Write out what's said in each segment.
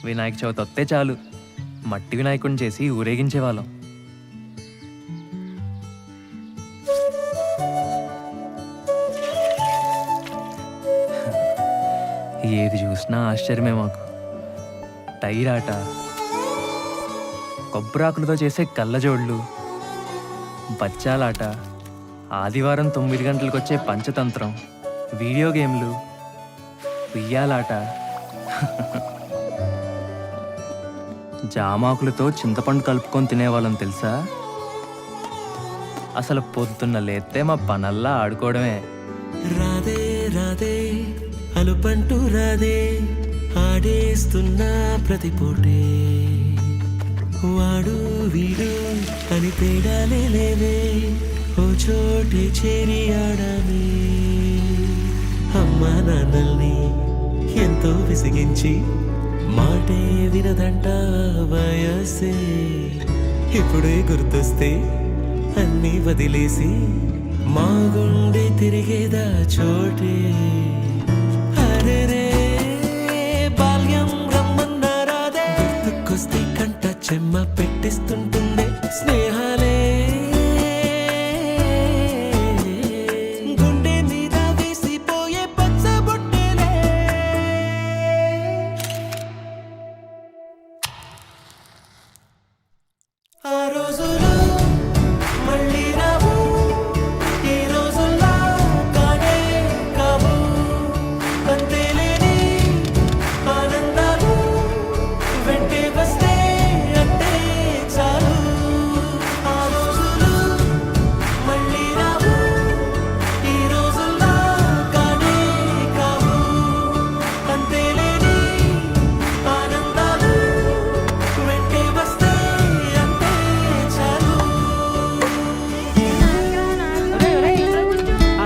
వినాయక చవితి వస్తే చాలు మట్టి వినాయకుడిని చేసి ఊరేగించేవాళ్ళం. ఏది చూసినా ఆశ్చర్యమే మాకు. టైర్ ఆట, కొబ్బరాకులతో చేసే కళ్ళజోళ్ళు, బచ్చాలాట, ఆదివారం 9 గంటలకు వచ్చే పంచతంత్రం, వీడియో గేమ్లు, ఉయ్యాలాట, జామాకులతో చింతపండు కలుపుకొని తినేవాళ్ళం తెలుసా. అసలు పొద్దున్న లేస్తే మా పనల్లా ఆడుకోవడమే. రాదే రాదే అలుపంటూ రాదే ఆడేస్తున్నా ప్రతి పూటే, వాడు వీడు అని తేడాలే లేవే, ఓ చోటే చేరి ఆడమే. అమ్మా నాన్నల్ని ఎంతో విసిగించి మాటే వినదంట వయసే, ఇప్పుడే గుర్తొస్తే అన్నీ వదిలేసి మా గుండె తిరిగేదా చోటే. అరెరే బాల్యం రమ్మన్నారాదే, గుర్తుకొస్తే కంట చెమ్మ పెట్టిస్తుంటుందే స్నేహాలే, గుండె మీద వేసిపోయే పచ్చబొట్టెలే. ఆ రోజులు మళ్ళీ రావు, ఈ రోజుల్లా కానే కావు, అంతేలేని ఆనందాలు వెంటే వస్తే అంటే చాలు. ఆ రోజులు మళ్ళీ రావు, ఈ రోజుల్లా కానే కావు, అంతేలేని ఆనందాలు వెంటే వస్తే అంటే చాలు.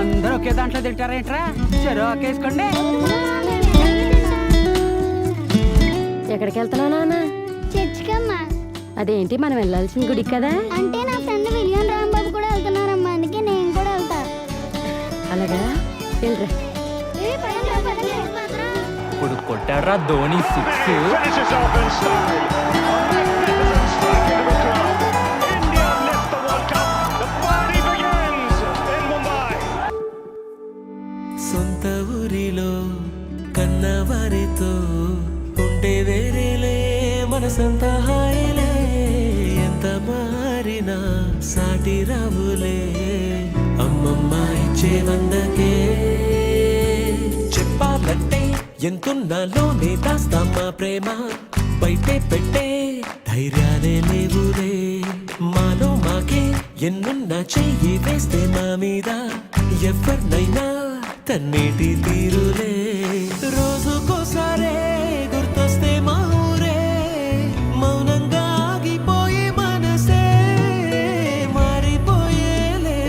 అందరూ ఒకే దాంట్లో తింటారేంట్రా? చెరోకేసుకోండి. ఎక్కడికి వెళ్తున్నావు నాన్న? చర్చికమ్మా. అదేంటి మనం వెళ్ళాల్సిన గుడికి కదా? అంటే నా ఫ్రెండ్ విలియం రాంబాబు కూడా వెళ్తున్నారమ్మా, అందుకే నేను కూడా వెళ్తా. అలాగా వెళ్ళరా. ఇప్పుడు కొట్టాడ్రా Dhoni 6. Finishes off in style. Magnificent striking of a club. India lift the World Cup. The party begins in Mumbai. సొంత ఊరిలో కన్నవారితో ఉండే వేరేలే మనసంతా హాయిలే, ఎంత మారినా సాటి రావులే, అమ్మమ్మ ఇచ్చే వందకే. చెప్పాలంటే ఎంతున్నాలోనే దాస్తామా ప్రేమ, బయటే పెట్టే ధైర్యాలే లేవులే, మాలో మాకే ఎన్నున్నా చెయ్యి వేస్తే మా మీద ఎవరినైనా తన్నేటి తీరులే. రోజుకోసారే గుర్తొస్తే మా ఊరే, మౌనంగా ఆగిపోయే మనసే, మారిపోయేలే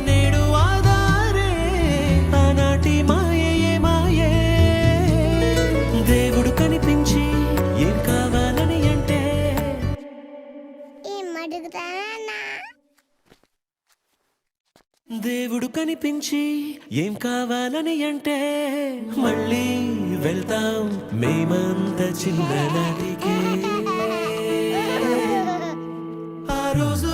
నేడు ఆధారే, ఆనాటి మాయే మాయే. దేవుడు కనిపించి ఏం కావాలని అంటే, ఏం అడుగుతానన్నా? దేవుడు కనిపించి ఏం కావాలని అంటే, మళ్ళీ వెళ్తాం మేమంత చిన్ననాటికే. ఆ రోజు